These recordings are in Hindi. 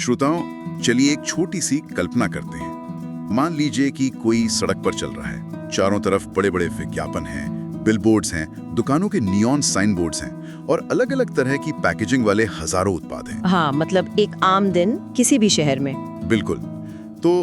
श्रोताओं, चलिए एक छोटी सी कल्पना करते हैं। मान लीजिए कि कोई सड़क पर चल रहा है। चारों तरफ बड़े बड़े विज्ञापन हैं, बिलबोर्ड्स हैं, दुकानों के नियॉन साइन बोर्ड्स हैं और अलग अलग तरह की पैकेजिंग वाले हजारों उत्पाद हैं। हाँ, मतलब एक आम दिन किसी भी शहर में। बिल्कुल। तो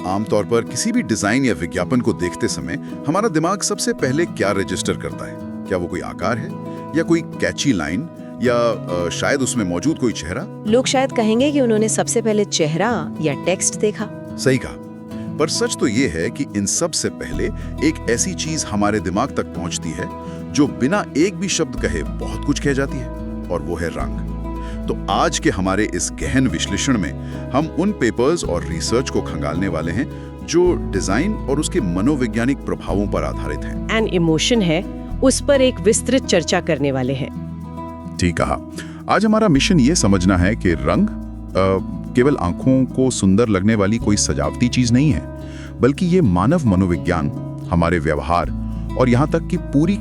आमतौर पर किसी भी डिजाइन या विज्ञापन को देखते समय हमारा दिमाग सबसे पहले क्या रजिस्टर करता है? क्या वो कोई आकार है या कोई कैची लाइन या शायद उसमें मौजूद कोई चेहरा? लोग शायद कहेंगे कि उन्होंने सबसे पहले चेहरा या टेक्स्ट देखा। सही कहा। पर सच तो ये है कि इन सब से पहले एक ऐसी चीज हमारे दिमाग तक पहुंचती है जो बिना एक भी शब्द कहे बहुत कुछ कह जाती है, और वो है रंग। तो आज के हमारे इस गहन विश्लेषण में हम उन पेपर्स और रिसर्च को खंगालने वाले हैं जो डिजाइन और उसके मनोवैज्ञानिक प्रभावों पर आधारित हैं। एंड इमोशन है, उस पर एक विस्तृत चर्चा करने वाले हैं। ठीक कहा। आज हमारा मिशन ये समझना है कि रंग केवल आंखों को सुंदर लगने वाली कोई सजावटी चीज नहीं है, बल्कि ये मानव मनोविज्ञान, हमारे व्यवहार और यहाँ तक कि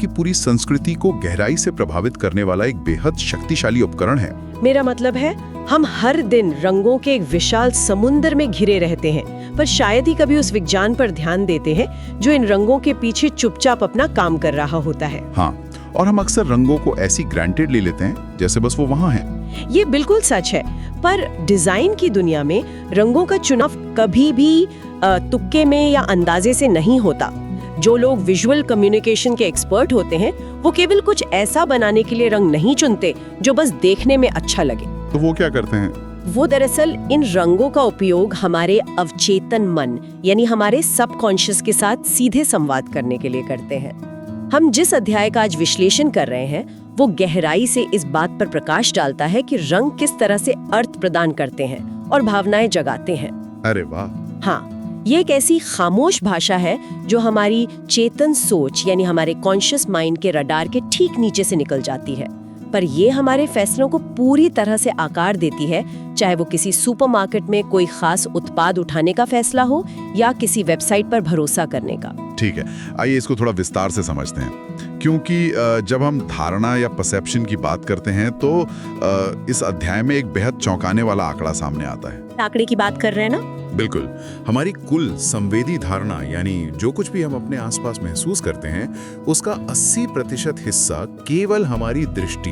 पूरी संस्कृति को गहराई से प्रभावित करने वाला एक बेहद शक्तिशाली उपकरण है। मेरा मतलब है, हम हर दिन रंगों के एक विशाल समुद्र में घिरे रहते हैं, पर शायद ही कभी उस विज्ञान पर ध्यान देते हैं जो इन रंगों के पीछे चुपचाप अपना काम कर रहा होता है। हाँ, और हम अक्सर रंगों को ऐसी ग्रांटेड ले लेते हैं जैसे बस वो वहाँ हैं। ये बिल्कुल सच है, पर डिजाइन की दुनिया में रंगों का चुनाव कभी भी तुक्के में या अंदाजे से नहीं होता। जो लोग विजुअल कम्युनिकेशन के एक्सपर्ट होते हैं, वो केवल कुछ ऐसा बनाने के लिए रंग नहीं चुनते जो बस देखने में अच्छा लगे। तो वो क्या करते हैं? वो दरअसल इन रंगों का उपयोग हमारे अवचेतन मन यानी हमारे सबकॉन्शियस के साथ सीधे संवाद करने के लिए करते हैं। हम जिस अध्याय का आज विश्लेषण कर रहे हैं वो गहराई से इस बात पर प्रकाश डालता है कि रंग किस तरह से अर्थ प्रदान करते हैं और भावनाएं जगाते हैं। अरे वाह! हाँ, ये एक ऐसी खामोश भाषा है जो हमारी चेतन सोच यानी हमारे कॉन्शियस माइंड के रडार के ठीक नीचे से निकल जाती है, पर ये हमारे फैसलों को पूरी तरह से आकार देती है, चाहे वो किसी सुपरमार्केट में कोई खास उत्पाद उठाने का फैसला हो या किसी वेबसाइट पर भरोसा करने का। ठीक है, आइए इसको थोड़ा विस्तार से समझते हैं, क्योंकि जब हम धारणा या परसेप्शन की बात करते हैं तो इस अध्याय में एक बेहद चौंकाने वाला आंकड़ा सामने आता है। आंकड़े की बात कर रहे हैं ना? बिल्कुल। हमारी कुल संवेदी धारणा यानी जो कुछ भी हम अपने आसपास महसूस करते हैं उसका 80% हिस्सा केवल हमारी दृष्टि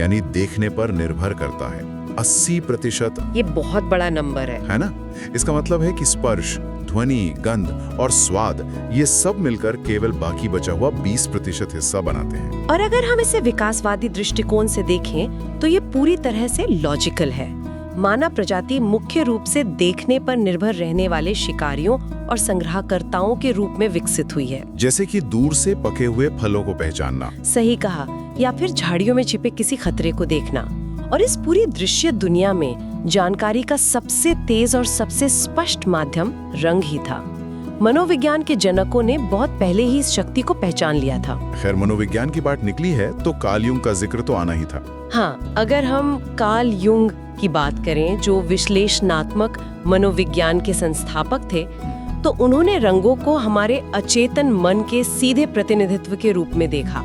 यानी देखने पर निर्भर करता है। 80%। ये बहुत बड़ा नंबर है ना? इसका मतलब है कि स्पर्श, ध्वनि, गंध और स्वाद ये सब मिलकर केवल बाकी बचा हुआ 20% हिस्सा बनाते हैं। और अगर हम इसे विकासवादी दृष्टिकोण से देखें तो ये पूरी तरह से लॉजिकल है। मानव प्रजाति मुख्य रूप से देखने पर निर्भर रहने वाले शिकारियों और संग्रहकर्ताओं के रूप में विकसित हुई है। जैसे कि दूर से पके हुए फलों को पहचानना। सही कहा। या फिर झाड़ियों में छिपे किसी खतरे को देखना। और इस पूरी दृश्य दुनिया में जानकारी का सबसे तेज और सबसे स्पष्ट माध्यम रंग ही था। मनोविज्ञान के जनकों ने बहुत पहले ही इस शक्ति को पहचान लिया था। खैर, मनोविज्ञान की बात निकली है तो कार्ल युंग का जिक्र तो आना ही था। हाँ, अगर हम कार्ल युंग की बात करें जो विश्लेषणात्मक मनोविज्ञान के संस्थापक थे, तो उन्होंने रंगों को हमारे अचेतन मन के सीधे प्रतिनिधित्व के रूप में देखा।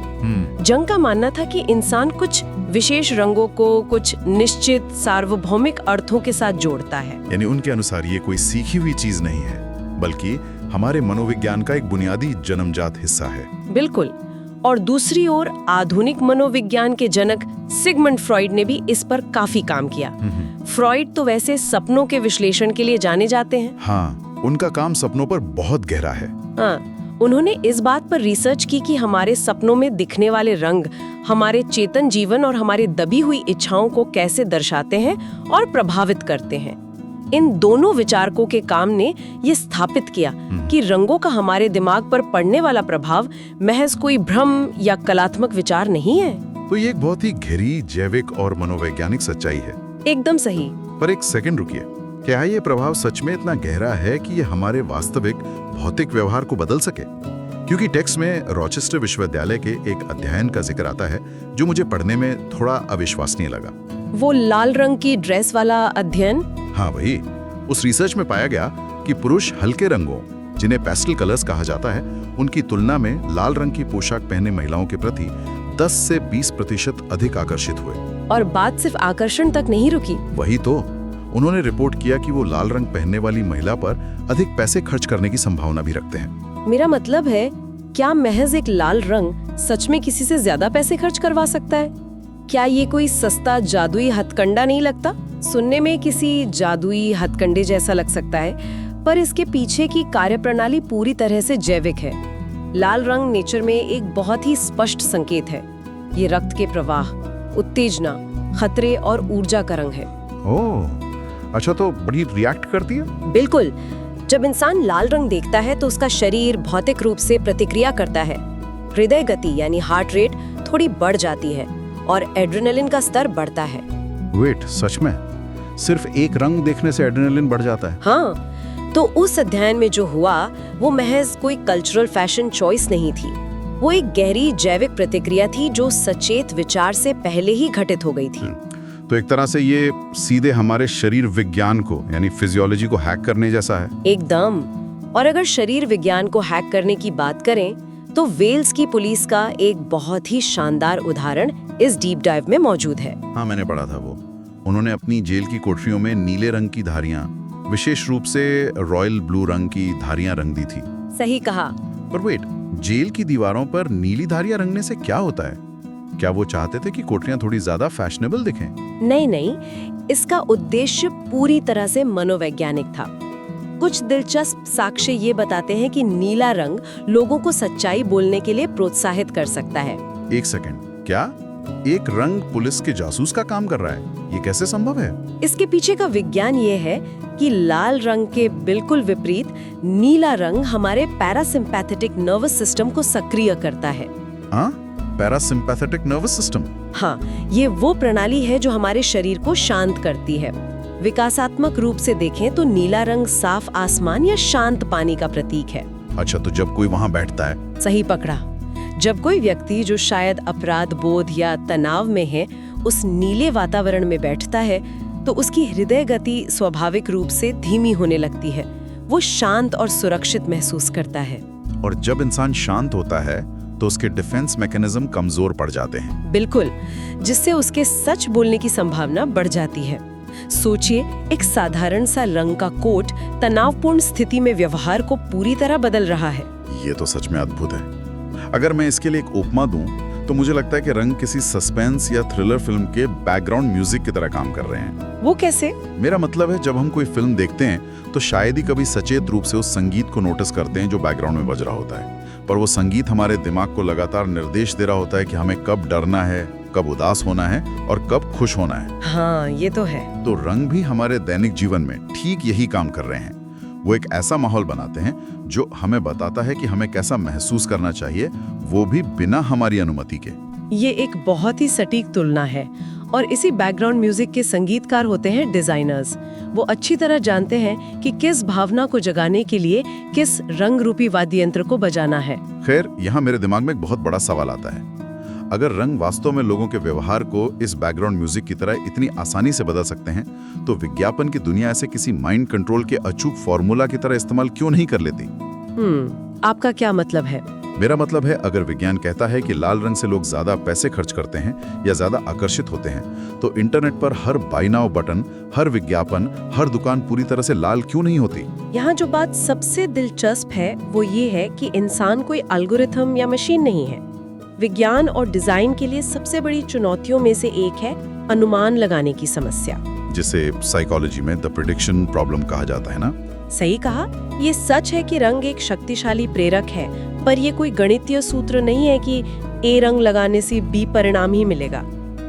जंग का मानना था कि इंसान कुछ विशेष रंगों को कुछ निश्चित सार्वभौमिक अर्थों के साथ जोड़ता है। यानी उनके अनुसार ये कोई सीखी हुई चीज नहीं है, बल्कि हमारे मनोविज्ञान का एक बुनियादी जन्मजात हिस्सा है। बिल्कुल। और दूसरी ओर आधुनिक मनोविज्ञान के जनक सिगमंड फ्रॉइड ने भी इस पर काफी काम किया। फ्रॉइड तो वैसे सपनों के विश्लेषण के लिए जाने जाते हैं। हाँ, उनका काम सपनों पर बहुत गहरा है। हाँ, उन्होंने इस बात पर रिसर्च की कि हमारे सपनों में दिखने वाले रंग हमारे चेतन जीवन और हमारे दबी हुई इच्छाओं को कैसे दर्शाते हैं और प्रभावित करते हैं। इन दोनों विचारकों के काम ने ये स्थापित किया कि रंगों का हमारे दिमाग पर पड़ने वाला प्रभाव महज कोई भ्रम या कलात्मक विचार नहीं है। तो ये एक बहुत ही गहरी जैविक और मनोवैज्ञानिक सच्चाई है। एकदम सही। पर एक सेकंड रुकिए, क्या ये प्रभाव सच में इतना गहरा है कि ये हमारे वास्तविक भौतिक व्यवहार को बदल सके? क्योंकि टेक्स्ट में रॉचेस्टर विश्वविद्यालय के एक अध्ययन का जिक्र आता है जो मुझे पढ़ने में थोड़ा अविश्वसनीय लगा। वो लाल रंग की ड्रेस वाला अध्ययन? हाँ वही। उस रिसर्च में पाया गया कि पुरुष हल्के रंगों, जिन्हें पेस्टल कलर्स कहा जाता है, उनकी तुलना में लाल रंग की पोशाक पहने महिलाओं के प्रति 10 से 20% अधिक आकर्षित हुए। और बात सिर्फ आकर्षण तक नहीं रुकी। वही तो, उन्होंने रिपोर्ट किया कि वो लाल रंग पहनने वाली महिला पर अधिक पैसे खर्च करने की संभावना भी रखते हैं। मेरा मतलब है, क्या महज एक लाल रंग सच में किसी से ज्यादा पैसे खर्च करवा सकता है? क्या ये कोई सस्ता जादुई हथकंडा नहीं लगता? सुनने में किसी जादुई हथकंडे जैसा लग सकता है, पर इसके पीछे की कार्यप्रणाली पूरी तरह से जैविक है। लाल रंग नेचर में एक बहुत ही स्पष्ट संकेत है। ये रक्त के प्रवाह, उत्तेजना, खतरे और ऊर्जा का रंग है। ओह, अच्छा, तो बड़ी रिएक्ट करती है? बिल्कुल। जब इंसान लाल रंग देखता है तो उसका शरीर भौतिक रूप से प्रतिक्रिया करता है। हृदय गति यानी हार्ट रेट थोड़ी बढ़ जाती है और एड्रेनलिन का स्तर बढ़ता है। वेट, सच में? सिर्फ एक रंग देखने से एड्रेनलिन बढ़ जाता है? हाँ, तो उस अध्ययन में जो हुआ वो महज कोई कल्चरल फैशन चॉइस नहीं थी। वो एक गहरी जैविक प्रतिक्रिया थी जो सचेत विचार से पहले ही घटित हो गई थी। तो एक तरह से ये सीधे हमारे शरीर विज्ञान को यानी फिजियोलॉजी को हैक करने जैसा है। एकदम। और अगर शरीर विज्ञान को हैक करने की बात करें तो वेल्स की पुलिस का एक बहुत ही शानदार उदाहरण इस डीप डाइव में मौजूद है। हाँ, मैंने पढ़ा था वो। उन्होंने अपनी जेल की कोठरियों में नीले रंग की धारियां, विशेष रूप से रॉयल ब्लू रंग की धारियां रंग दी थी। सही कहा। पर वेट, जेल की दीवारों पर नीली धारियां रंगने से क्या होता है? क्या वो चाहते थे कि कोठरियां थोड़ी ज्यादा फैशनेबल दिखें? नहीं, इसका उद्देश्य पूरी तरह से मनोवैज्ञानिक था। कुछ दिलचस्प साक्ष्य ये बताते हैं कि नीला रंग लोगों को सच्चाई बोलने के लिए प्रोत्साहित कर सकता है। एक सेकंड, क्या एक रंग पुलिस के जासूस का काम कर रहा है? ये कैसे संभव है? इसके पीछे का विज्ञान ये है कि लाल रंग के बिल्कुल विपरीत नीला रंग हमारे पैरासिम्पैथेटिक नर्वस सिस्टम को सक्रिय करता है। हाँ, पैरासिम्पैथेटिक नर्वस सिस्टम? हाँ, ये वो प्रणाली है जो हमारे शरीर को शांत करती है। विकासात्मक रूप से देखें तो नीला रंग साफ आसमान या शांत पानी का प्रतीक है। अच्छा, तो जब कोई वहाँ बैठता है? सही पकड़ा। जब कोई व्यक्ति जो शायद अपराध बोध या तनाव में है उस नीले वातावरण में बैठता है तो उसकी हृदय गति स्वाभाविक रूप से धीमी होने लगती है। वो शांत और सुरक्षित महसूस करता है। और जब इंसान शांत होता है तो उसके डिफेंस मैकेनिज्म कमजोर पड़ जाते हैं। बिल्कुल, जिससे उसके सच बोलने की संभावना बढ़ जाती है। सोचिए, एक साधारण सा रंग का कोट तनावपूर्ण स्थिति में व्यवहार को पूरी तरह बदल रहा है। ये तो सच में अद्भुत है। अगर मैं इसके लिए एक उपमा दूं तो मुझे लगता है कि रंग किसी सस्पेंस या थ्रिलर फिल्म के बैकग्राउंड म्यूजिक की तरह काम कर रहे हैं। वो कैसे? मेरा मतलब है, जब हम कोई फिल्म देखते हैं तो शायद ही कभी सचेत रूप से उस संगीत को नोटिस करते हैं जो बैकग्राउंड में बज रहा होता है, पर वो संगीत हमारे दिमाग को लगातार निर्देश दे रहा होता है कि हमें कब डरना है, कब उदास होना है और कब खुश होना है। हाँ, ये तो है। तो रंग भी हमारे दैनिक जीवन में ठीक यही काम कर रहे हैं। वो एक ऐसा माहौल बनाते हैं जो हमें बताता है कि हमें कैसा महसूस करना चाहिए, वो भी बिना हमारी अनुमति के। ये एक बहुत ही सटीक तुलना है। और इसी बैकग्राउंड म्यूजिक के संगीतकार होते हैं डिजाइनर्स। वो अच्छी तरह जानते हैं कि किस भावना को जगाने के लिए किस रंग रूपी वाद्य यंत्र को बजाना है। खैर, यहाँ मेरे दिमाग में एक बहुत बड़ा सवाल आता है। अगर रंग वास्तव में लोगों के व्यवहार को इस बैकग्राउंड म्यूजिक की तरह इतनी आसानी से बदल सकते हैं, तो विज्ञापन की दुनिया ऐसे किसी माइंड कंट्रोल के अचूक फॉर्मूला की तरह इस्तेमाल क्यों नहीं कर लेती? आपका क्या मतलब है? मेरा मतलब है, अगर विज्ञान कहता है कि लाल रंग से लोग ज्यादा पैसे खर्च करते हैं या ज्यादा आकर्षित होते हैं, तो इंटरनेट पर हर बाय नाउ बटन, हर विज्ञापन, हर दुकान पूरी तरह से लाल क्यों नहीं होती? यहाँ जो बात सबसे दिलचस्प है वो ये है कि इंसान कोई एल्गोरिथम या मशीन नहीं है। विज्ञान और डिजाइन के लिए सबसे बड़ी चुनौतियों में से एक है अनुमान लगाने की समस्या, जिसे साइकोलॉजी में द प्रेडिक्शन प्रॉब्लम कहा जाता है ना? सही कहा। ये सच है कि रंग एक शक्तिशाली प्रेरक है, पर ये कोई गणितीय सूत्र नहीं है कि ए रंग लगाने से बी परिणाम ही मिलेगा।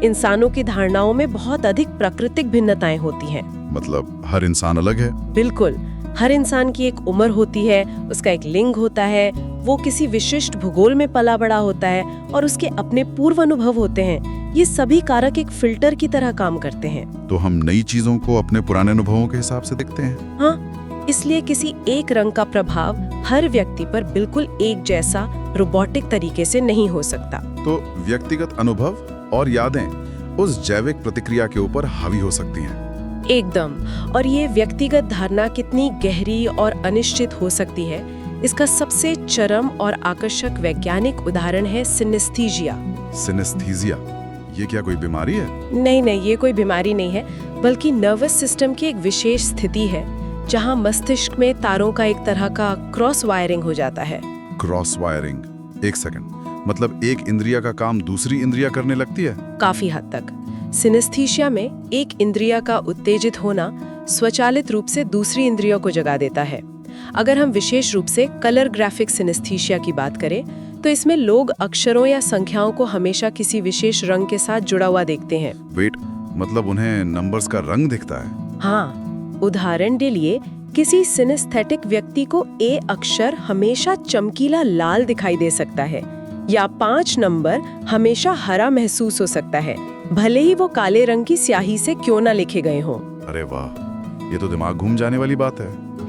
इंसानों की धारणाओं में बहुत अधिक प्राकृतिक भिन्नताएं होती हैं। मतलब हर इंसान अलग है? बिल्कुल, हर इंसान की एक उम्र होती है, उसका एक लिंग होता है, वो किसी विशिष्ट भूगोल में पला बड़ा होता है और उसके अपने पूर्व अनुभव होते हैं। ये सभी कारक एक फिल्टर की तरह काम करते हैं। तो हम नई चीजों को अपने पुराने अनुभवों के हिसाब से देखते हैं। हाँ, इसलिए किसी एक रंग का प्रभाव हर व्यक्ति पर बिल्कुल एक जैसा रोबोटिक तरीके से नहीं हो सकता। तो व्यक्तिगत अनुभव और यादें उस जैविक प्रतिक्रिया के ऊपर हावी हो सकती हैं। एकदम। और ये व्यक्तिगत धारणा कितनी गहरी और अनिश्चित हो सकती है, इसका सबसे चरम और आकर्षक वैज्ञानिक उदाहरण है सिनेस्थीजिया। सिनेस्थीजिया? ये क्या कोई बीमारी है? नहीं नहीं, ये कोई बीमारी नहीं है, बल्कि नर्वस सिस्टम की एक विशेष स्थिति है जहां मस्तिष्क में तारों का एक तरह का क्रॉस वायरिंग हो जाता है। Cross wiring? एक सेकंड, मतलब एक इंद्रिया का काम दूसरी इंद्रिया करने लगती है? काफी हद तक। सिनेस्थीशिया में एक इंद्रिया का उत्तेजित होना स्वचालित रूप से दूसरी इंद्रियों को जगा देता है। अगर हम विशेष रूप से कलर ग्राफिक सिनेस्थीशिया की बात करें तो इसमें लोग अक्षरों या संख्याओं को हमेशा किसी विशेष रंग के साथ जुड़ा हुआ देखते हैं। वेट, मतलब उन्हें नंबर्स का रंग दिखता है? हाँ, उदाहरण के लिए किसी सिनेस्थेटिक व्यक्ति को ए अक्षर हमेशा चमकीला लाल दिखाई दे सकता है या 5 नंबर हमेशा हरा महसूस हो सकता है, भले ही वो काले रंग की स्याही से क्यों ना लिखे गए हों। अरे वाह, ये तो दिमाग घूम जाने वाली बात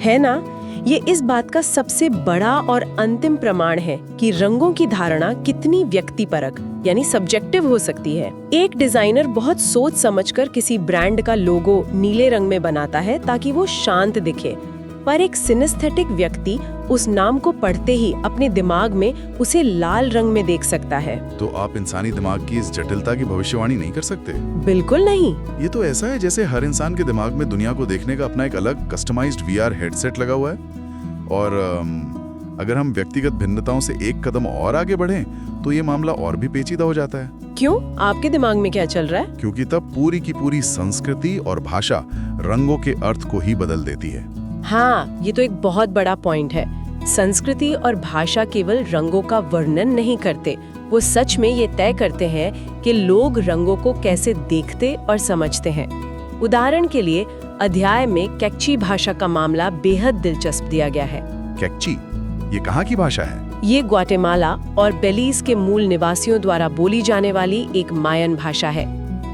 है ना? ये इस बात का सबसे बड़ा और अंतिम प्रमाण है कि रंगों की धारणा कितनी व्यक्तिपरक यानी सब्जेक्टिव हो सकती है। एक डिजाइनर बहुत सोच समझकर किसी ब्रांड का लोगो नीले रंग में बनाता है ताकि वो शांत दिखे, पर एक सिनेस्थेटिक व्यक्ति उस नाम को पढ़ते ही अपने दिमाग में उसे लाल रंग में देख सकता है। तो आप इंसानी दिमाग की इस जटिलता की भविष्यवाणी नहीं कर सकते? बिल्कुल नहीं। ये तो ऐसा है जैसे हर इंसान के दिमाग में दुनिया को देखने का अपना एक अलग कस्टमाइज्ड VR हेडसेट लगा हुआ है, और अगर हम व्यक्तिगत भिन्नताओं से एक कदम और आगे बढ़ें तो ये मामला और भी पेचीदा हो जाता है। क्यों? आपके दिमाग में क्या चल रहा है? क्योंकि तब पूरी की पूरी संस्कृति और भाषा रंगों के अर्थ को ही बदल देती है। हाँ, ये तो एक बहुत बड़ा पॉइंट है। संस्कृति और भाषा केवल रंगों का वर्णन नहीं करते, वो सच में ये तय करते हैं कि लोग रंगों को कैसे देखते और समझते हैं। उदाहरण के लिए अध्याय में कैक्ची भाषा का मामला बेहद दिलचस्प दिया गया है। कैक्ची? ये कहाँ की भाषा है? ये ग्वाटेमाला और बेलीज के मूल निवासियों द्वारा बोली जाने वाली एक मायन भाषा है।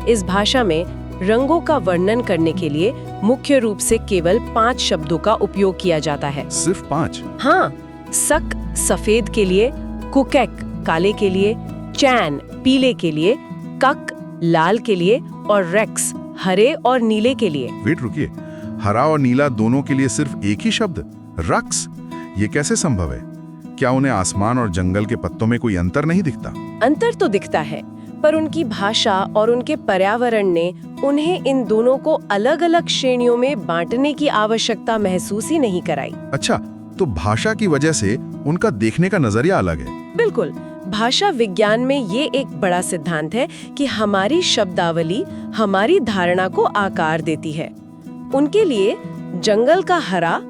इस भाषा में रंगों का वर्णन करने के लिए मुख्य रूप से केवल 5 शब्दों का उपयोग किया जाता है। सिर्फ 5? हाँ, सक सफेद के लिए, कुकेक काले के लिए, चैन पीले के लिए, कक लाल के लिए और रेक्स हरे और नीले के लिए। वेट, रुकिए, हरा और नीला दोनों के लिए सिर्फ एक ही शब्द, रक्स? ये कैसे संभव है? क्या उन्हें आसमान और जंगल के पत्तों में कोई अंतर नहीं दिखता? अंतर तो दिखता है, पर उनकी भाषा और उनके पर्यावरण ने उन्हें इन दोनों को अलग-अलग श्रेणियों में बांटने की आवश्यकता महसूस ही नहीं कराई। अच्छा, तो भाषा की वजह से उनका देखने का नजरिया अलग है? बिल्कुल। भाषा विज्ञान में ये एक बड़ा सिद्धांत है कि हमारी शब्दावली हमारी धारणा को आकार देती है। उनके लिए जंगल का हरा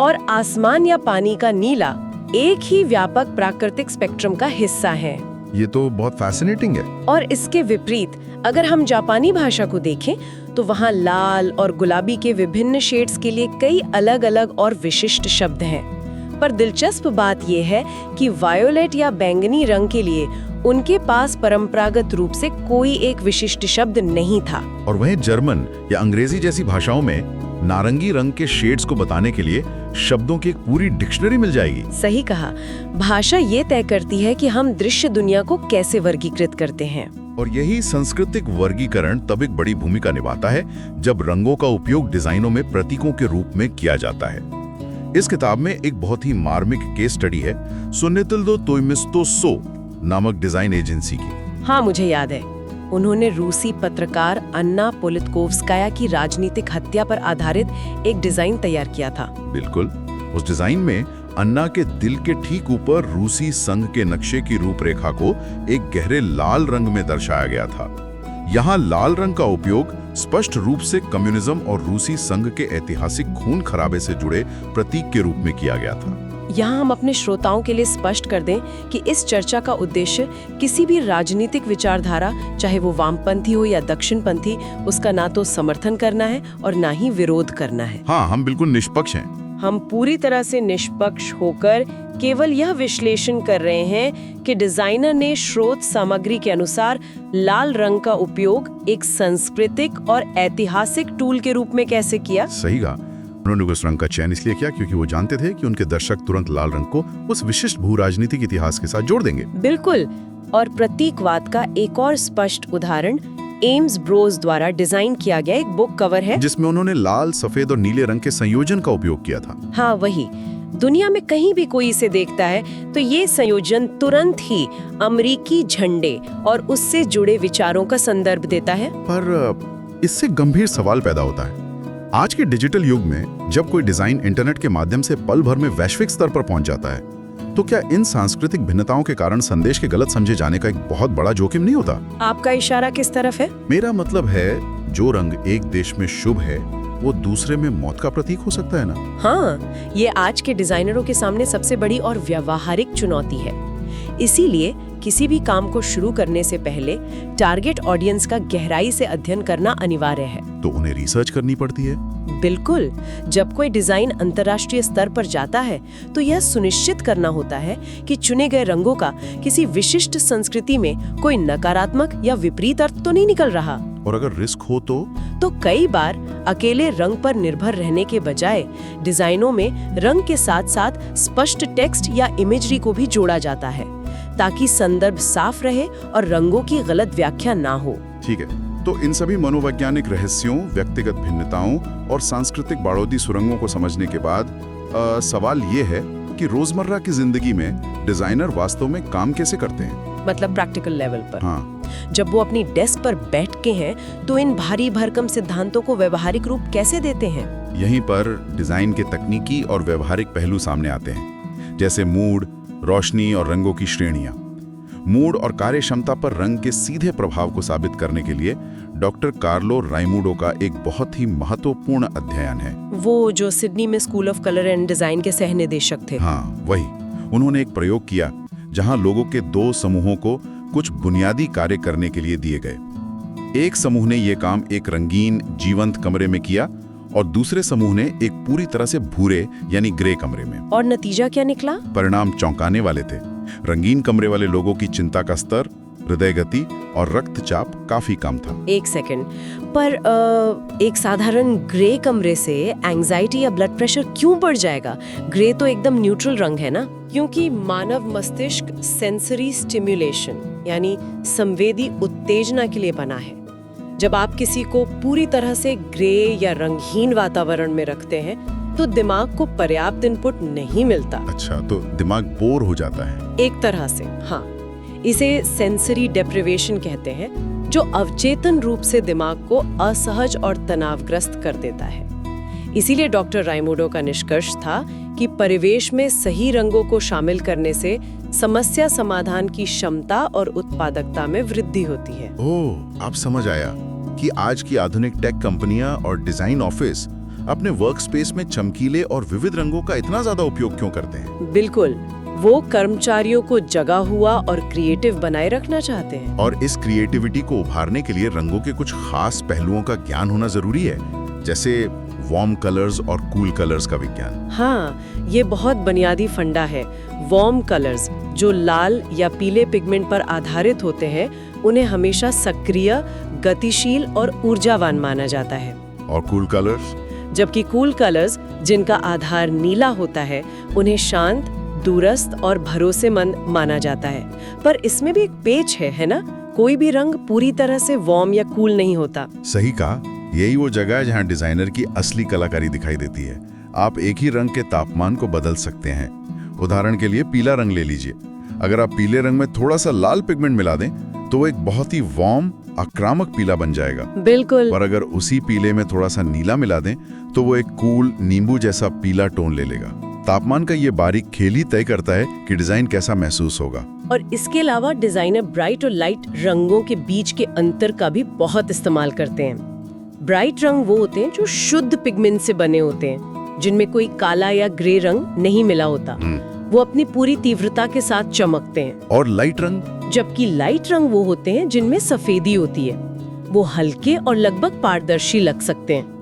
और आसमान या पानी का नीला एक ही व्यापक प्राकृतिक स्पेक्ट्रम का हिस्सा है। ये तो बहुत फैसिनेटिंग है। और इसके विपरीत अगर हम जापानी भाषा को देखें तो वहाँ लाल और गुलाबी के विभिन्न शेड्स के लिए कई अलग-अलग और विशिष्ट शब्द हैं। पर दिलचस्प बात यह है कि वायोलेट या बैंगनी रंग के लिए उनके पास परंपरागत रूप से कोई एक विशिष्ट शब्द नहीं था। और वहीं जर्मन या अंग्रेजी जैसी भाषाओं में नारंगी रंग के शेड्स को बताने के लिए शब्दों की एक पूरी डिक्शनरी मिल जाएगी। सही कहा। भाषा ये तय करती है कि हम दृश्य दुनिया को कैसे वर्गीकृत करते हैं। और यही सांस्कृतिक वर्गीकरण तब एक बड़ी भूमिका निभाता है जब रंगों का उपयोग डिजाइनों में प्रतीकों के रूप में किया जाता है। इस किताब में एक बहुत ही मार्मिक केस स्टडी है सुन्नितिल्दो तोइमिस्तो सो नामक डिजाइन एजेंसी की। हाँ, मुझे याद है। उन्होंने रूसी पत्रकार अन्ना पोलितकोवस्काया की राजनीतिक हत्या पर आधारित एक डिजाइन तैयार किया था। बिल्कुल। उस डिजाइन में अन्ना के दिल के ठीक ऊपर रूसी संघ के नक्शे की रूपरेखा को एक गहरे लाल रंग में दर्शाया गया था। यहाँ लाल रंग का उपयोग स्पष्ट रूप से कम्युनिज्म और रूसी संघ के ऐतिहासिक खून खराबे से जुड़े प्रतीक के रूप में किया गया था। यहाँ हम अपने श्रोताओं के लिए स्पष्ट कर दें कि इस चर्चा का उद्देश्य किसी भी राजनीतिक विचारधारा, चाहे वो वामपंथी हो या दक्षिणपंथी, उसका ना तो समर्थन करना है और ना ही विरोध करना है। हाँ, हम बिल्कुल निष्पक्ष हैं। हम पूरी तरह से निष्पक्ष होकर केवल यह विश्लेषण कर रहे हैं कि डिजाइनर ने स्रोत सामग्री के अनुसार लाल रंग का उपयोग एक सांस्कृतिक और ऐतिहासिक टूल के रूप में कैसे किया। सही कहा। उन्होंने उस रंग का चयन इसलिए किया क्योंकि वो जानते थे कि उनके दर्शक तुरंत लाल रंग को उस विशिष्ट भू राजनीतिक इतिहास के साथ जोड़ देंगे। बिल्कुल। और प्रतीकवाद का एक और स्पष्ट उदाहरण एम्स ब्रोस द्वारा डिजाइन किया गया एक बुक कवर है, जिसमें उन्होंने लाल, सफेद और नीले रंग के संयोजन का उपयोग किया था। हाँ, वही। दुनिया में कहीं भी कोई इसे देखता है तो ये संयोजन तुरंत ही अमेरिकी झंडे और उससे जुड़े विचारों का संदर्भ देता है। पर इससे गंभीर सवाल पैदा होता है। आज के डिजिटल युग में जब कोई डिजाइन इंटरनेट के माध्यम से पल भर में वैश्विक स्तर पर पहुंच जाता है, तो क्या इन सांस्कृतिक भिन्नताओं के कारण संदेश के गलत समझे जाने का एक बहुत बड़ा जोखिम नहीं होता? आपका इशारा किस तरफ है? मेरा मतलब है, जो रंग एक देश में शुभ है वो दूसरे में मौत का प्रतीक हो सकता है ना? हाँ, ये आज के डिजाइनरों के सामने सबसे बड़ी और व्यावहारिक चुनौती है। इसीलिए किसी भी काम को शुरू करने से पहले टारगेट ऑडियंस का गहराई से अध्ययन करना अनिवार्य है। तो उन्हें रिसर्च करनी पड़ती है? बिल्कुल। जब कोई डिजाइन अंतर्राष्ट्रीय स्तर पर जाता है तो यह सुनिश्चित करना होता है कि चुने गए रंगों का किसी विशिष्ट संस्कृति में कोई नकारात्मक या विपरीत अर्थ तो नहीं निकल रहा। और अगर रिस्क हो तो कई बार अकेले रंग पर निर्भर रहने के बजाय डिजाइनों में रंग के साथ साथ स्पष्ट टेक्स्ट या इमेजरी को भी जोड़ा जाता है, ताकि संदर्भ साफ रहे और रंगों की गलत व्याख्या ना हो। ठीक है, तो इन सभी मनोवैज्ञानिक रहस्यों, व्यक्तिगत भिन्नताओं और सांस्कृतिक बाड़ोदी सुरंगों को समझने के बाद सवाल ये है कि रोजमर्रा की जिंदगी में डिजाइनर वास्तव में काम कैसे करते हैं? मतलब प्रैक्टिकल लेवल पर। हाँ। जब वो अपनी डेस्क पर बैठ के हैं तो इन भारी भरकम सिद्धांतों को व्यवहारिक रूप कैसे देते हैं? यहीं पर डिजाइन के तकनीकी और व्यवहारिक पहलू सामने आते हैं, जैसे मूड, रोशनी और रंगों की श्रेणियां। मूड और कार्यक्षमता पर रंग के सीधे प्रभाव को साबित करने के लिए डॉक्टर कार्लो राइमुडो का एक बहुत ही महत्वपूर्ण अध्ययन है। वो जो सिडनी में school of colour and design के सह निदेशक थे। हाँ, वही। उन्होंने एक प्रयोग किया जहां लोगों के दो समूहों को कुछ बुनियादी कार्य करने के लिए दिए गए। एक समूह ने यह काम एक रंगीन जीवंत कमरे में किया और दूसरे समूह ने एक पूरी तरह से भूरे यानी ग्रे कमरे में। और नतीजा क्या निकला? परिणाम चौंकाने वाले थे। रंगीन कमरे वाले लोगों की चिंता का स्तर, हृदय गति और रक्तचाप काफी कम था। एक सेकंड, पर एक साधारण ग्रे कमरे से एंजाइटी या ब्लड प्रेशर क्यों बढ़ जाएगा? ग्रे तो एकदम न्यूट्रल रंग है ना? क्योंकि मानव मस्तिष्क सेंसरी स्टिम्युलेशन यानी संवेदी उत्तेजना के लिए बना है। जब आप किसी को पूरी तरह से ग्रे या रंगहीन वातावरण में रखते हैं तो दिमाग को पर्याप्त इनपुट नहीं मिलता। अच्छा, तो दिमाग बोर हो जाता है? एक तरह से, हाँ। इसे सेंसरी डेप्रिवेशन कहते हैं, जो अवचेतन रूप से दिमाग को असहज और तनावग्रस्त कर देता है। इसीलिए डॉक्टर राइमुडो का निष्कर्ष था कि परिवेश में सही रंगों को शामिल करने से समस्या समाधान की क्षमता और उत्पादकता में वृद्धि होती है। ओह, अब समझ आया कि आज की आधुनिक टेक कंपनियां और डिजाइन ऑफिस अपने वर्क स्पेस में चमकीले और विविध रंगों का इतना ज्यादा उपयोग क्यों करते हैं? बिल्कुल, वो कर्मचारियों को जगा हुआ और क्रिएटिव बनाए रखना चाहते हैं। और इस क्रिएटिविटी को उभारने के लिए रंगों के कुछ खास पहलुओं का ज्ञान होना जरूरी है, जैसे वार्म कलर्स और कूल कलर्स का विज्ञान। हाँ, ये बहुत बुनियादी फंडा है। वार्म कलर्स जो लाल या पीले पिगमेंट पर आधारित होते हैं, उन्हें हमेशा सक्रिय, गतिशील और ऊर्जावान माना जाता है। और कूल कलर्स? जबकि कूल कलर्स जिनका आधार नीला होता है, उन्हें शांत, दूरस्थ और भरोसेमंद माना जाता है। पर इसमें भी एक पेच है ना? कोई भी रंग पूरी तरह से वार्म या कूल नहीं होता। सही कहा। यही वो जगह है जहां डिजाइनर की असली कलाकारी दिखाई देती है। आप एक ही रंग के तापमान को बदल सकते हैं। उदाहरण के लिए पीला रंग ले लीजिए। अगर आप पीले रंग में थोड़ा सा लाल पिगमेंट मिला दें तो वो एक बहुत ही वार्म, आक्रामक पीला बन जाएगा। बिल्कुल। और अगर उसी पीले में थोड़ा सा नीला मिला दें तो वो एक कूल, नींबू जैसा पीला टोन ले लेगा। तापमान का ये बारीक खेल ही तय करता है कि डिजाइन कैसा महसूस होगा। और इसके अलावा डिजाइनर ब्राइट और लाइट रंगों के बीच के अंतर का भी बहुत इस्तेमाल करते हैं। ब्राइट रंग वो होते हैं जो शुद्ध पिगमेंट से बने होते हैं, जिनमें कोई काला या ग्रे रंग नहीं मिला होता। वो अपनी पूरी तीव्रता के साथ चमकते हैं। और लाइट रंग? जबकि लाइट रंग वो होते हैं जिनमें सफेदी होती है। वो हल्के और लगभग पारदर्शी लग सकते हैं।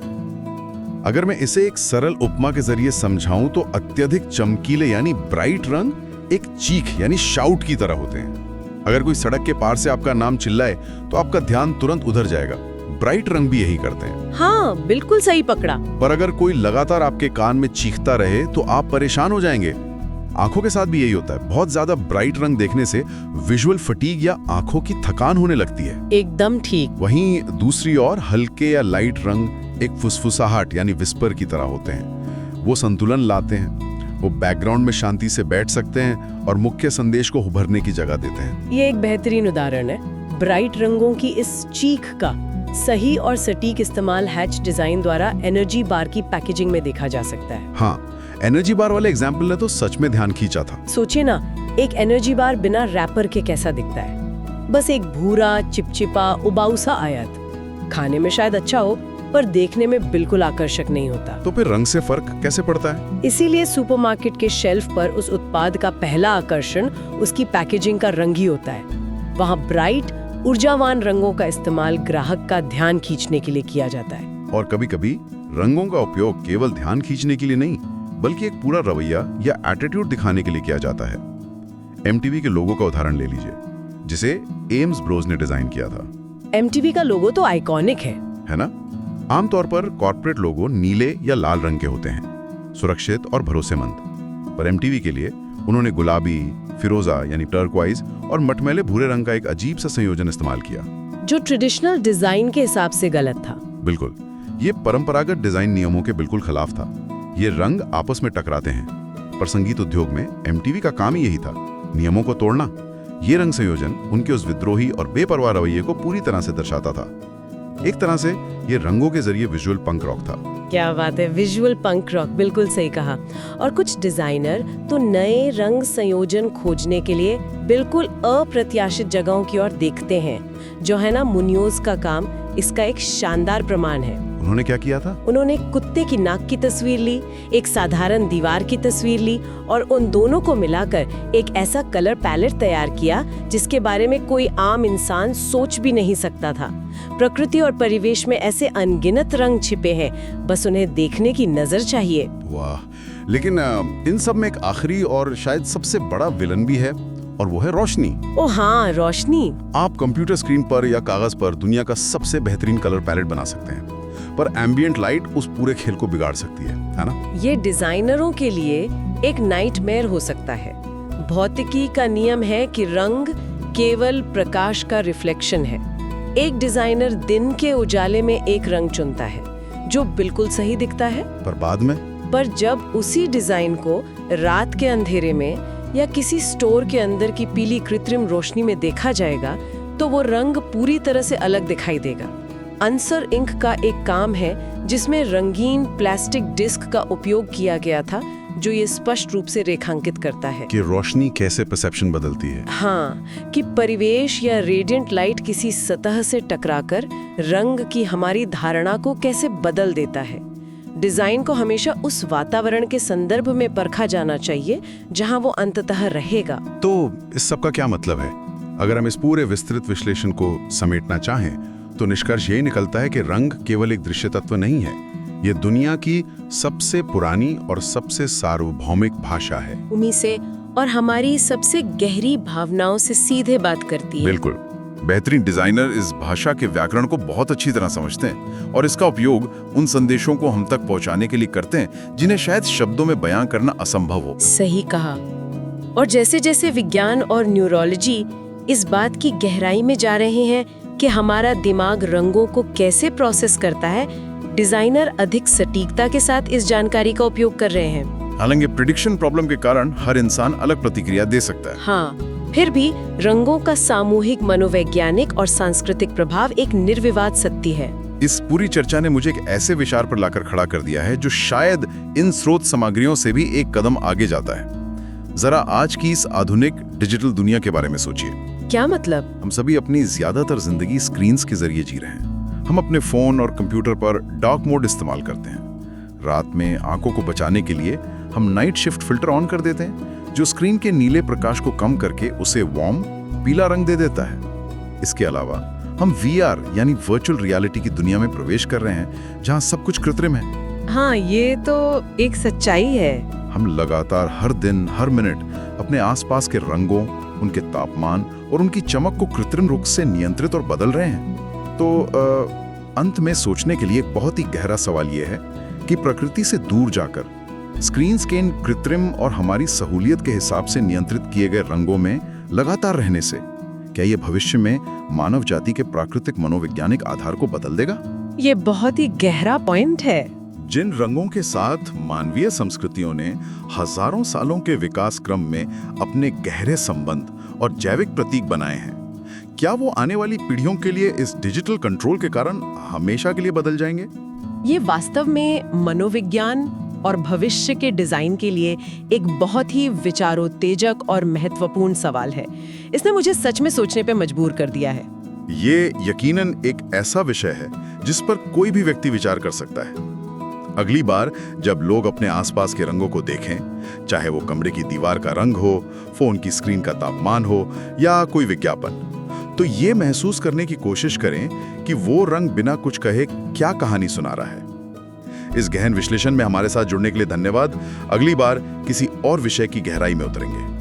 अगर मैं इसे एक सरल उपमा के जरिए समझाऊं तो अत्यधिक चमकीले यानी ब्राइट रंग एक चीख यानी शाउट की तरह होते हैं। अगर कोई सड़क के पार से आपका नाम चिल्लाए तो आपका ध्यान तुरंत उधर जाएगा। ब्राइट रंग भी यही करते हैं। हाँ, बिल्कुल सही पकड़ा। पर अगर कोई लगातार आपके कान में चीखता रहे तो आप परेशान हो जाएंगे। आंखों के साथ भी यही होता है। बहुत ज्यादा ब्राइट रंग देखने से विजुअल फटीग या आंखों की थकान होने लगती है। एकदम ठीक। वहीं दूसरी ओर हल्के या लाइट रंग एक फुसफुसाहट यानी विस्पर की तरह होते हैं। वो संतुलन लाते हैं। वो बैकग्राउंड में शांति से बैठ सकते हैं और मुख्य संदेश को उभरने की जगह देते हैं। ये एक बेहतरीन उदाहरण है। ब्राइट रंगों की इस चीख का सही और सटीक इस्तेमाल हैच डिजाइन द्वारा एनर्जी बार की पैकेजिंग में देखा जा सकता है। हाँ, एनर्जी बार वाले एग्जाम्पल ने तो सच में ध्यान खींचा था। सोचिए ना, एक एनर्जी बार बिना रैपर के कैसा दिखता है। बस एक भूरा चिपचिपा उबाऊ सा आयत। खाने में शायद अच्छा हो, पर देखने में बिल्कुल आकर्षक नहीं होता। तो फिर रंग से फर्क कैसे पड़ता है? इसीलिए सुपरमार्केट के शेल्फ पर उस उत्पाद का पहला आकर्षण उसकी पैकेजिंग का रंग ही होता है। वहाँ ब्राइट ऊर्जावान रंगों का इस्तेमाल ग्राहक का ध्यान खींचने के लिए किया जाता है। और कभी-कभी रंगों का उपयोग केवल ध्यान खींचने के लिए नहीं, बल्कि एक पूरा रवैया या एटीट्यूड दिखाने के लिए किया जाता है। MTV के लोगो का उदाहरण ले लीजिए, जिसे एम्स ब्रोस ने डिजाइन किया था। MTV का लोगो तो आइकॉनिक है ना? आमतौर पर कॉर्पोरेट लोगो नीले या लाल रंग के होते हैं, सुरक्षित और भरोसेमंद। पर MTV के लिए उन्होंने गुलाबी, फिरोजा यानी टर्क्वाइज और मटमैले भूरे रंग का एक अजीब सा संयोजन इस्तेमाल किया, जो ट्रेडिशनल डिजाइन के हिसाब से गलत था। बिल्कुल, ये परंपरागत डिजाइन नियमों के बिल्कुल खिलाफ था। ये रंग आपस में टकराते हैं, पर संगीत उद्योग में MTV का काम ही यही था, नियमों को तोड़ना। ये रंग संयोजन उनके उस विद्रोही और बेपरवाह रवैये को पूरी तरह से दर्शाता था। एक तरह से ये रंगों के जरिए विजुअल पंक रॉक था। क्या बात है, विजुअल पंक रॉक, बिल्कुल सही कहा। और कुछ डिजाइनर तो नए रंग संयोजन खोजने के लिए बिल्कुल अप्रत्याशित जगहों की ओर देखते हैं। जो है ना, मुनियोज का काम इसका एक शानदार प्रमाण है। उन्होंने क्या किया था? उन्होंने कुत्ते की नाक की तस्वीर ली, एक साधारण दीवार की तस्वीर ली और उन दोनों को मिलाकर एक ऐसा कलर पैलेट तैयार किया जिसके बारे में कोई आम इंसान सोच भी नहीं सकता था। प्रकृति और परिवेश में ऐसे अनगिनत रंग छिपे हैं, बस उन्हें देखने की नजर चाहिए। वाह, लेकिन इन सब में एक आखिरी और शायद सबसे बड़ा विलन भी है, और वो है रोशनी। ओ हाँ, रोशनी। आप कंप्यूटर स्क्रीन पर या कागज पर दुनिया का सबसे बेहतरीन कलर पैलेट बना सकते हैं, पर एम्बिएंट लाइट उस पूरे खेल को बिगाड़ सकती है ना? ये डिजाइनरों के लिए एक नाइटमेयर हो सकता है। भौतिकी का नियम है कि रंग केवल प्रकाश का रिफ्लेक्शन है। एक डिजाइनर दिन के उजाले में एक रंग चुनता है जो बिल्कुल सही दिखता है, पर बाद में जब उसी डिजाइन को रात के अंधेरे में या किसी स्टोर के अंदर की पीली कृत्रिम रोशनी में देखा जाएगा तो वो रंग पूरी तरह से अलग दिखाई देगा। अंसर इंक का एक काम है जिसमें रंगीन प्लास्टिक डिस्क का उपयोग किया गया था, जो ये स्पष्ट रूप से रेखांकित करता है कि रोशनी कैसे परसेप्शन बदलती है। हाँ, कि परिवेश या रेडिएंट लाइट किसी सतह से टकराकर रंग की हमारी धारणा को कैसे बदल देता है। डिजाइन को हमेशा उस वातावरण के संदर्भ में परखा जाना चाहिए जहां वो अंततः रहेगा। तो इस सब का क्या मतलब है? अगर हम इस पूरे विस्तृत विश्लेषण को समेटना चाहें तो निष्कर्ष यही निकलता है कि रंग केवल एक दृश्य तत्व नहीं है, ये दुनिया की सबसे पुरानी और सबसे सार्वभौमिक भाषा है। उम्मीद से और हमारी सबसे गहरी भावनाओं से सीधे बात करती है। बिल्कुल, बेहतरीन डिजाइनर इस भाषा के व्याकरण को बहुत अच्छी तरह समझते हैं और इसका उपयोग उन संदेशों को हम तक पहुंचाने के लिए करते हैं जिन्हें शायद शब्दों में बयां करना असंभव हो। सही कहा। और जैसे जैसे विज्ञान और न्यूरोलॉजी इस बात की गहराई में जा रहे हैं कि हमारा दिमाग रंगों को कैसे प्रोसेस करता है, डिजाइनर अधिक सटीकता के साथ इस जानकारी का उपयोग कर रहे हैं। हालांकि प्रेडिक्शन प्रॉब्लम के कारण हर इंसान अलग प्रतिक्रिया दे सकता है। हाँ, फिर भी रंगों का सामूहिक मनोवैज्ञानिक और सांस्कृतिक प्रभाव एक निर्विवाद सत्य है। इस पूरी चर्चा ने मुझे एक ऐसे विचार पर लाकर खड़ा कर दिया है जो शायद इन स्रोत सामग्रियों से भी एक कदम आगे जाता है। जरा आज की इस आधुनिक डिजिटल दुनिया के बारे में सोचिए। क्या मतलब? हम सभी अपनी ज्यादातर जिंदगी स्क्रीन्स के जरिए जी रहे हैं। हम अपने फोन और कंप्यूटर पर डार्क मोड इस्तेमाल करते हैं। रात में आंखों को बचाने के लिए हम नाइट शिफ्ट फिल्टर ऑन कर देते हैं, जो स्क्रीन के नीले प्रकाश को कम करके उसे वार्म पीला रंग दे देता है। इसके अलावा हम VR यानी वर्चुअल रियलिटी की दुनिया में प्रवेश कर रहे हैं, जहां सब कुछ कृत्रिम है। हाँ, ये तो एक सच्चाई है। हम लगातार हर दिन हर मिनट अपने आसपास के रंगों, उनके तापमान और उनकी चमक को कृत्रिम रूप से नियंत्रित और बदल रहे हैं। तो अंत में सोचने के लिए एक बहुत ही गहरा सवाल यह है कि प्रकृति से दूर जाकर स्क्रीन्स के इन कृत्रिम और हमारी सहूलियत के हिसाब से नियंत्रित किए गए रंगों में लगातार रहने से क्या ये भविष्य में मानव जाति के प्राकृतिक मनोवैज्ञानिक आधार को बदल देगा? ये बहुत ही गहरा पॉइंट है। जिन रंगों के साथ मानवीय संस्कृतियों ने हजारों सालों के विकास क्रम में अपने गहरे संबंध और जैविक प्रतीक बनाए हैं, क्या वो आने वाली पीढ़ियों के लिए इस डिजिटल कंट्रोल के कारण हमेशा के लिए बदल जाएंगे? ये वास्तव में मनोविज्ञान और भविष्य के डिजाइन के लिए एक बहुत ही विचारोत्तेजक और महत्वपूर्ण सवाल है। इसने मुझे सच में सोचने पे मजबूर कर दिया है। ये यकीनन एक ऐसा विषय है जिस पर कोई भी व्यक्ति विचार कर सकता है। अगली बार जब लोग अपने आसपास के रंगों को देखें, चाहे वो कमरे की दीवार का रंग हो, फोन की स्क्रीन का तापमान हो या कोई विज्ञापन, तो ये महसूस करने की कोशिश करें कि वो रंग बिना कुछ कहे क्या कहानी सुना रहा है। इस गहन विश्लेषण में हमारे साथ जुड़ने के लिए धन्यवाद। अगली बार किसी और विषय की गहराई में उतरेंगे।